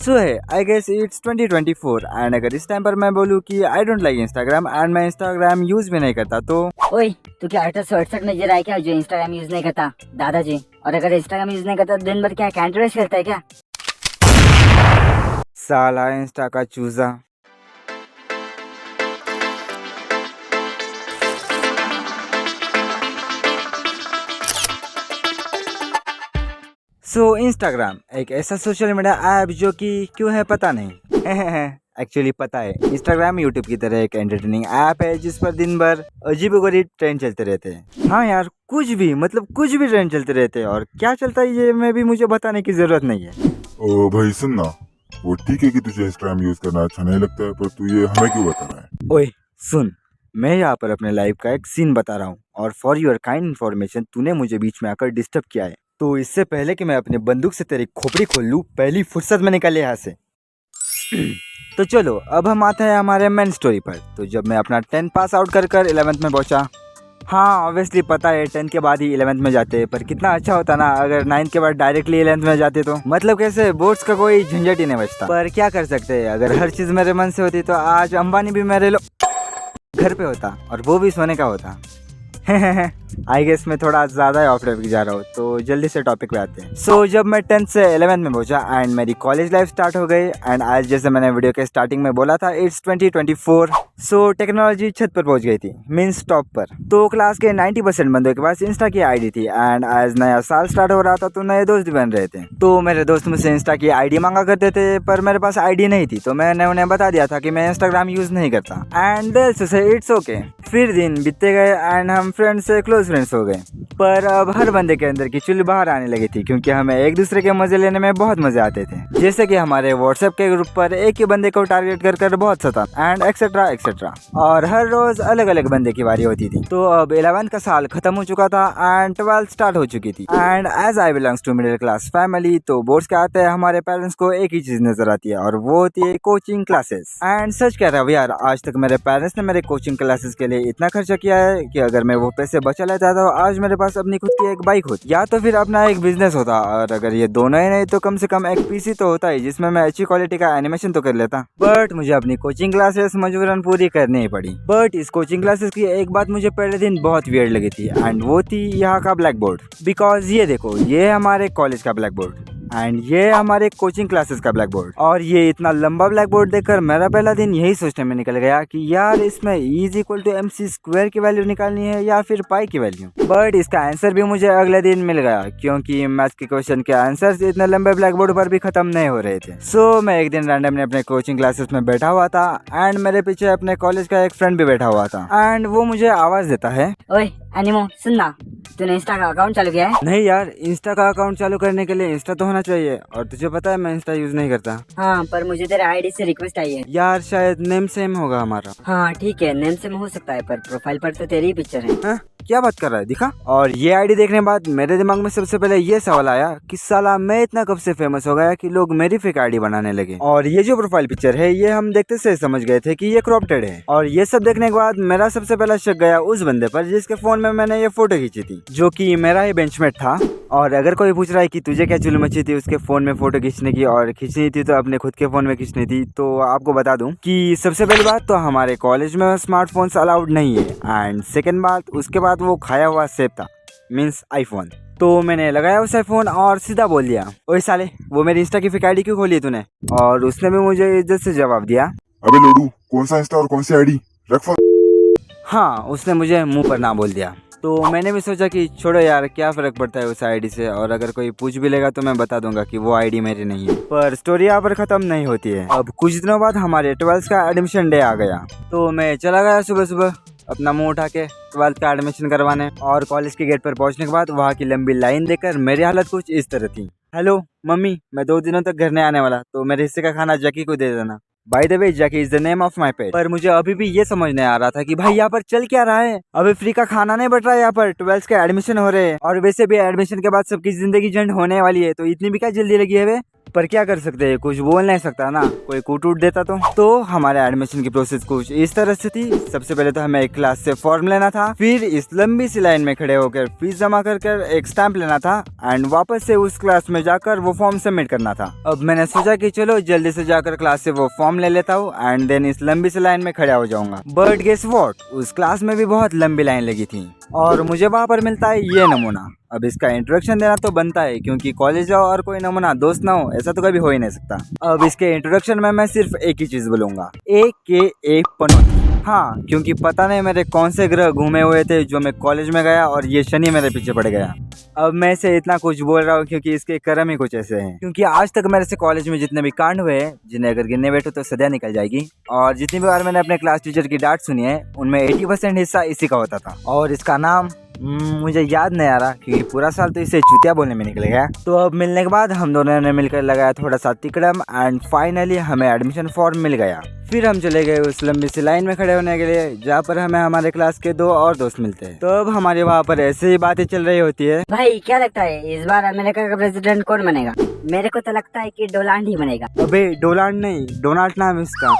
सो है I guess it's 2024 and अगर इस टाइम पर मैं बोलूँ कि I don't like Instagram and मैं इंस्टाग्राम यूज भी नहीं करता तो ओए तू क्या 68 में जरा है क्या जो इंस्टाग्राम यूज नहीं करता दादाजी। और अगर इंस्टाग्राम यूज नहीं करता दिन भर क्या कैंडी क्रश खेलता है क्या? साला इंस्टा का चूजा। सो इंस्टाग्राम एक ऐसा सोशल मीडिया ऐप जो कि क्यों है पता नहीं एक्चुअली पता है। इंस्टाग्राम यूट्यूब की तरह एक एंटरटेनिंग ऐप है जिस पर दिन भर अजीबोगरीब ट्रेंड चलते रहते हैं। हाँ यार, कुछ भी मतलब कुछ भी ट्रेंड चलते रहते हैं और क्या चलता है ये मैं भी मुझे बताने की जरूरत नहीं है। ओ भाई सुन ना, वो ठीक है कि तुझे इंस्टाग्राम यूज करना अच्छा नहीं लगता है, पर तू ये हमें क्यों बता रहा है? ओए सुन, मैं यहाँ पर अपने लाइफ का एक सीन बता रहा हूँ और फॉर योर काइंड इन्फॉर्मेशन तूने मुझे बीच में आकर डिस्टर्ब किया है, तो इससे पहले कि मैं अपने बंदूक से तेरी खोपड़ी खोल लूँ पहली फुर्सत में निकल यहाँ से। तो चलो अब हम आते हैं हमारे मेन स्टोरी पर। तो जब मैं अपना 10th पास आउट कर 11th में पहुंचा। हाँ ऑब्वियसली पता है 10th के बाद ही 11th में जाते, पर कितना अच्छा होता ना अगर 9th के बाद डायरेक्टली 11th में जाते तो मतलब कैसे बोर्ड्स का कोई झंझट ही नहीं बचता। पर क्या कर सकते हैं, अगर हर चीज मेरे मन से होती तो आज अंबानी भी मेरे घर पे होता और वो भी सोने का होता। आई गेस मैं थोड़ा ज्यादा ही ऑफ टॉपिक जा रहा हूँ, तो जल्दी से टॉपिक पे आते हैं। सो जब मैं 10th से 11th में पहुंचा एंड मेरी कॉलेज लाइफ स्टार्ट हो गई एंड आज जैसे मैंने वीडियो के स्टार्टिंग में बोला था इट्स 2024। सो टेक्नोलॉजी छत पर पहुंच गई थी, मीन्स टॉप पर। तो क्लास के 90% बंदों के पास इंस्टा की आईडी थी एंड आज नया साल स्टार्ट हो रहा था तो नए दोस्त भी बन रहे थे। तो मेरे दोस्त मुझसे इंस्टा की आईडी मांगा करते थे, पर मेरे पास आईडी नहीं थी, तो मैंने उन्हें बता दिया था कि मैं इंस्टाग्राम यूज नहीं करता एंड दिल से इट्स ओके। फिर दिन बीतते गए एंड हम फ्रेंड्स से क्लोज फ्रेंड्स हो गए। पर अब हर बंदे के अंदर की चुल बाहर आने लगी थी क्योंकि हमें एक दूसरे के मजे लेने में बहुत मजे आते थे। जैसे कि हमारे व्हाट्सएप के ग्रुप पर एक ही बंदे को टारगेट कर बहुत सता एंड एक्सेट्रा एक्सेट्रा, और हर रोज अलग अलग बंदे की बारी होती थी। तो अब 11th का साल खत्म हो चुका था एंड 12th स्टार्ट हो चुकी थी and as I belongs to middle class family, तो बोर्ड्स के आते हैं हमारे पेरेंट्स को एक ही चीज नजर आती है और वो होती है कोचिंग क्लासेस। एंड सच कह रहा हूँ यार, आज तक मेरे पेरेंट्स ने मेरे कोचिंग क्लासेस के लिए इतना खर्चा किया है कि अगर मैं वो पैसे बचा लेता तो आज मेरे पास अपनी खुद की एक बाइक होती या तो फिर अपना एक बिजनेस होता, और अगर ये दोनों ही नहीं तो कम से कम एक पीसी तो होता ही जिसमें मैं अच्छी क्वालिटी का एनिमेशन तो कर लेता। बट मुझे अपनी कोचिंग क्लासेस मजबूरन पूरी करनी ही पड़ी। बट इस कोचिंग क्लासेस की एक बात मुझे पहले दिन बहुत वियर्ड लगी थी एंड वो थी यहाँ का ब्लैक बोर्ड। बिकॉज ये देखो, ये हमारे कॉलेज का ब्लैक बोर्ड एंड ये हमारे कोचिंग क्लासेस का ब्लैक बोर्ड, और ये इतना लंबा ब्लैक बोर्ड देखकर मेरा पहला दिन यही सोचने में निकल गया कि यार इसमें is equal to MC square की वैल्यू निकालनी है या फिर पाई की वैल्यू। बट इसका आंसर भी मुझे अगले दिन मिल गया क्योंकि मैथ्स के क्वेश्चन के आंसर्स इतने लंबे ब्लैक बोर्ड पर भी खत्म नहीं हो रहे थे। सो मैं एक दिन रैंडमली अपने कोचिंग क्लासेस में बैठा हुआ था एंड मेरे पीछे अपने कॉलेज का एक फ्रेंड भी बैठा हुआ था एंड वो मुझे आवाज देता है, ओए एनिमो सुन ना, तूने इंस्टा का अकाउंट चालू किया है? नहीं यार, इंस्टा का अकाउंट चालू करने के लिए इंस्टा तो होना चाहिए और तुझे पता है मैं इंस्टा यूज नहीं करता। हाँ पर मुझे तेरे आईडी से रिक्वेस्ट आई है। यार शायद नेम सेम होगा हमारा। हाँ ठीक है, नेम से हो सकता है पर प्रोफाइल पर तो तेरी ही पिक्चर है। हाँ? क्या बात कर रहा है, दिखा। और ये आईडी देखने के बाद मेरे दिमाग में सबसे पहले ये सवाल आया कि साला मैं इतना कब से फेमस हो गया कि लोग मेरी फेक आईडी बनाने लगे। और ये जो प्रोफाइल पिक्चर है ये हम देखते से समझ गए थे कि ये क्रॉप्टेड है। और ये सब देखने के बाद मेरा सबसे पहला शक गया उस बंदे पर जिसके फोन में मैंने ये फोटो खींची थी, जो कि मेरा ही बेंचमेट था। और अगर कोई पूछ रहा है कि तुझे क्या चुल मची थी उसके फोन में फोटो खींचने की, और खींचनी थी तो अपने खुद के फोन में खींचनी थी, तो आपको बता दूं कि सबसे पहली बात तो हमारे कॉलेज में स्मार्टफोन्स अलाउड नहीं है एंड सेकंड बात उसके बाद वो खाया हुआ सेब था, मीन्स आईफोन। तो मैंने लगाया उस आईफोन और सीधा बोल दिया, ओए साले वो मेरी इंस्टा की फेक आईडी क्यों खोली है तूने? और उसने भी मुझे इज्जत से जवाब दिया, अबे लोडू, कौन सा इंस्टा और कौन सी आईडी रख। हाँ उसने मुझे मुंह पर ना बोल दिया। तो मैंने भी सोचा कि छोड़ो यार, क्या फर्क पड़ता है उस आईडी से, और अगर कोई पूछ भी लेगा तो मैं बता दूंगा कि वो आईडी मेरी नहीं है। पर स्टोरी यहाँ पर खत्म नहीं होती है। अब कुछ दिनों बाद हमारे 12th का एडमिशन डे आ गया, तो मैं चला गया सुबह सुबह अपना मुंह उठा के 12th का एडमिशन करवाने। और कॉलेज के गेट पर पहुंचने के बाद वहाँ की लंबी लाइन देखकर मेरी हालत कुछ इस तरह थी, हेलो मम्मी मैं 2 दिनों तक घर नहीं आने वाला, तो मेरे हिस्से का खाना जैकी को दे देना। By the way Jackie is the name of my पेट। पर मुझे अभी भी ये समझ नहीं आ रहा था कि भाई यहाँ पर चल क्या रहा है। अभी फ्री का खाना नहीं बट रहा है, यहाँ पर 12th के एडमिशन हो रहे हैं और वैसे भी एडमिशन के बाद सबकी जिंदगी झंड होने वाली है, तो इतनी भी क्या जल्दी लगी है वे। पर क्या कर सकते हैं, कुछ बोल नहीं सकता ना, कोई कूट उट देता तो हमारे एडमिशन की प्रोसेस कुछ इस तरह से थी। सबसे पहले तो हमें एक क्लास से फॉर्म लेना था, फिर इस लंबी सी लाइन में खड़े होकर फीस जमा कर एक स्टैंप लेना था एंड वापस से उस क्लास में जाकर वो फॉर्म सबमिट करना था। अब मैंने सोचा कि चलो जल्दी से जाकर क्लास से वो फॉर्म ले लेता हूँ एंड देन इस लंबी सी लाइन में खड़ा हो जाऊंगा। बट गेस व्हाट, उस क्लास में भी बहुत लंबी लाइन लगी थी और मुझे वहाँ पर मिलता है ये नमूना। अब इसका इंट्रोडक्शन देना तो बनता है क्योंकि कॉलेज जाओ और कोई नमूना दोस्त ना हो, ऐसा तो कभी हो ही नहीं सकता। अब इसके इंट्रोडक्शन में मैं सिर्फ एक ही चीज बोलूंगा, AKA पनौती। हाँ, क्योंकि पता नहीं मेरे कौन से ग्रह घूमे हुए थे जो मैं कॉलेज में गया और ये शनि मेरे पीछे पड़ गया। अब मैं इसे इतना कुछ बोल रहा हूँ क्योंकि इसके कर्म ही कुछ ऐसे हैं। क्योंकि आज तक मेरे से कॉलेज में जितने भी कांड हुए हैं, जिन्हें अगर गिनने बैठो तो सदा निकल जाएगी। और जितनी भी बार मैंने अपने क्लास टीचर की डांट सुनी है, उनमें 80% हिस्सा इसी का होता था। और इसका नाम मुझे याद नहीं आ रहा क्योंकि पूरा साल तो इसे चूतिया बोलने में निकल गया। तो अब मिलने के बाद हम दोनों ने मिलकर लगाया थोड़ा सा तिकड़म एंड फाइनली हमें एडमिशन फॉर्म मिल गया। फिर हम चले गए उस लंबी सी लाइन में खड़े होने के लिए जहाँ पर हमें हमारे क्लास के 2 और दोस्त मिलते हैं। तो अब हमारे वहाँ पर ऐसे ही बातें चल रही होती है। भाई क्या लगता है इस बार अमेरिका का प्रेसिडेंट कौन बनेगा? मेरे को तो लगता है कि डोनाल्ड ही बनेगा। अबे डोनाल्ड नहीं, डोनाल्ड नाम है इसका।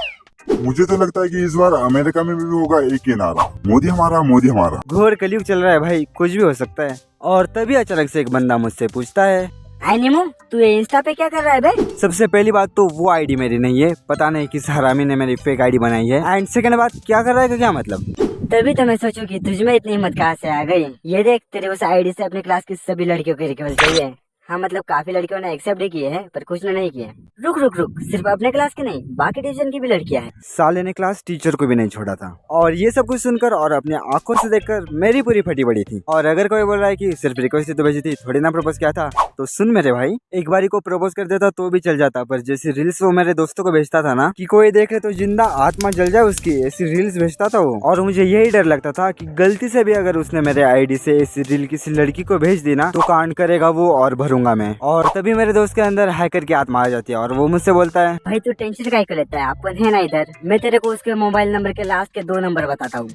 मुझे तो लगता है कि इस बार अमेरिका में भी होगा एक ही नारा, मोदी हमारा मोदी हमारा। घोर कलयुग चल रहा है भाई, कुछ भी हो सकता है। और तभी अचानक से एक बंदा मुझसे पूछता है, एनिमो तू ये इंस्टा पे क्या कर रहा है बे? सबसे पहली बात तो वो आईडी मेरी नहीं है, पता नहीं किस हरामी ने मेरी फेक आईडी बनाई है। एंड सेकंड बात, क्या कर रहा है का क्या मतलब? तभी तो मैं सोचूं कि तुझ में इतनी हिम्मत कहाँ से आ गई। ये देख, तेरे उस आईडी से अपने क्लास की सभी लड़कियों की रिक्वेस्ट गई है। हाँ मतलब काफी लड़कियों ने एक्सेप्ट भी किए हैं पर कुछ ने नहीं किए। रुक रुक रुक, सिर्फ अपने क्लास की नहीं बाकी टीचर की भी लड़कियां हैं। साले ने क्लास टीचर को भी नहीं छोड़ा था। और ये सब कुछ सुनकर और अपने आंखों से देखकर मेरी पूरी फटी पड़ी थी। और अगर कोई बोल रहा है कि सिर्फ रिक्वेस्ट तो भेजी थी, थोड़ी ना प्रपोज किया था, तो सुन मेरे भाई, एक बारी को प्रपोज कर देता तो भी चल जाता, पर जैसी रील्स वो मेरे दोस्तों को भेजता था ना कि कोई देखे तो जिंदा आत्मा जल जाए उसकी, ऐसी रील्स भेजता था वो। और मुझे यही डर लगता था कि गलती से भी अगर उसने मेरे आईडी से ऐसी रील किसी लड़की को भेज दी ना तो कांड करेगा वो और भरूंगा मैं। और तभी मेरे दोस्त के अंदर हैकर की आत्मा आ जाती है और वो मुझसे बोलता है, भाई तू टेंशन काहे को लेता है, अपन है ना इधर। मैं तेरे को उसके मोबाइल नंबर के लास्ट के 2 नंबर बताता हूँ।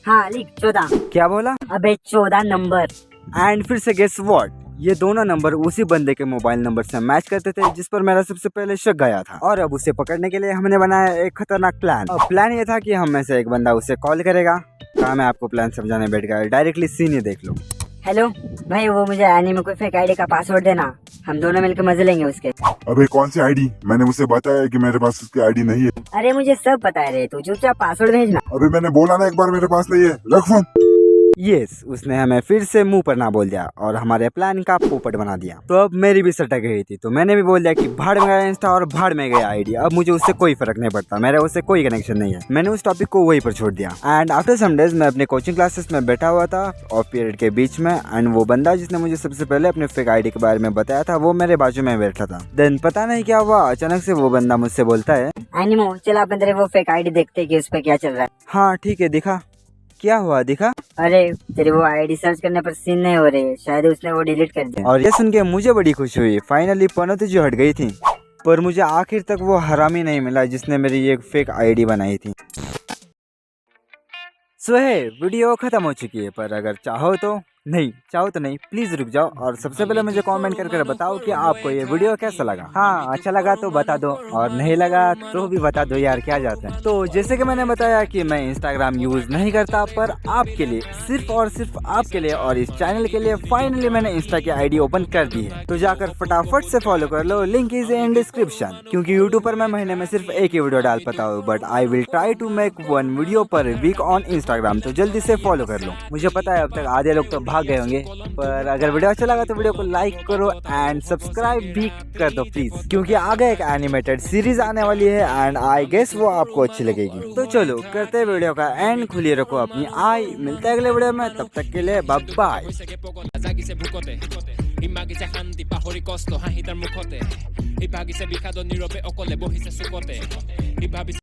हाँ लिख 14। क्या बोला? अबे 14 नंबर। एंड फिर से गेस व्हाट, ये दोनों नंबर उसी बंदे के मोबाइल नंबर से मैच करते थे जिस पर मेरा सबसे पहले शक गया था। और अब उसे पकड़ने के लिए हमने बनाया एक खतरनाक प्लान। अब प्लान ये था कि हम में से एक बंदा उसे कॉल करेगा। कहा मैं आपको प्लान समझाने बैठ गया, डायरेक्टली सीन ही देख लो। हेलो भाई, वो मुझे एनिमे को फेक आईडी का पासवर्ड देना, हम दोनों मिलकर मजे लेंगे उसके। अबे कौन सी आईडी? मैंने उसे बताया कि मेरे पास उसकी आईडी नहीं है। अरे मुझे सब पता है रे, तू चुपचाप पासवर्ड भेजना। अबे मैंने बोला ना एक बार मेरे पास नहीं है, रख फोन। यस, उसने हमें फिर से मुंह पर ना बोल दिया और हमारे प्लान का पोपट बना दिया। तो अब मेरी भी सटक गई थी, तो मैंने भी बोल दिया कि भाड़ में गया इंस्टा और भाड़ में गया आईडी। अब मुझे उससे कोई फर्क नहीं पड़ता, मेरा उससे कोई कनेक्शन नहीं है। मैंने उस टॉपिक को वहीं पर छोड़ दिया। एंड आफ्टर सम डेज मैं अपने कोचिंग क्लासेस में बैठा हुआ था ऑफ पीरियड के बीच में। एंड वो बंदा जिसने मुझे सबसे पहले अपने फेक आईडी के बारे में बताया था वो मेरे बाजू में बैठा था। देन पता नहीं क्या हुआ, अचानक से वो बंदा मुझसे बोलता है, एनिमो चल अपन तेरे वो फेक आईडी देखते हैं कि उस पे क्या चल रहा है। हाँ ठीक है, दिखा। क्या हुआ, दिखा? अरे तेरे वो आईडी सर्च करने पर सीन नहीं हो रही, शायद उसने वो डिलीट कर दिया। और ये सुन के मुझे बड़ी खुशी हुई, फाइनली पनौती जो हट गई थी। पर मुझे आखिर तक वो हरामी नहीं मिला जिसने मेरी ये फेक आईडी बनाई थी। सो है, वीडियो खत्म हो चुकी है, पर अगर चाहो तो नहीं प्लीज रुक जाओ और सबसे पहले मुझे कमेंट करके बताओ कि आपको ये वीडियो कैसा लगा। हाँ अच्छा लगा तो बता दो और नहीं लगा तो भी बता दो यार, क्या जाते हैं। तो जैसे कि मैंने बताया कि मैं इंस्टाग्राम यूज नहीं करता, पर आपके लिए, सिर्फ और सिर्फ आपके लिए और इस चैनल के लिए फाइनली मैंने इंस्टा की आईडी ओपन कर दी है। तो जाकर फटाफट से फॉलो कर लो, लिंक इज इन डिस्क्रिप्शन। क्योंकि यूट्यूब पर मैं महीने में सिर्फ एक ही वीडियो डाल पाता हूँ, but I will try to make 1 video per week on Instagram. तो जल्दी से फॉलो कर लो। मुझे पता है अब तक आधे लोग तो भाग गए होंगे, पर अगर वीडियो अच्छा लगा तो वीडियो को लाइक करो एंड सब्सक्राइब भी कर दो प्लीज, क्योंकि आगे एक एनिमेटेड सीरीज आने वाली है एंड आई गेस वो आपको अच्छी लगेगी। तो चलो करते हैं वीडियो का एंड, खुली रखो अपनी आई। मिलते हैं अगले वीडियो में, तब तक के लिए बाय बाय। ইমাগিছে শান্তি পাহৰি কষ্ট হাঁহি তাৰ মুখতে ইভাগিছে বিষাদৰ নীৰৱে অকলে বহিছে চুকতে ইভাবিছে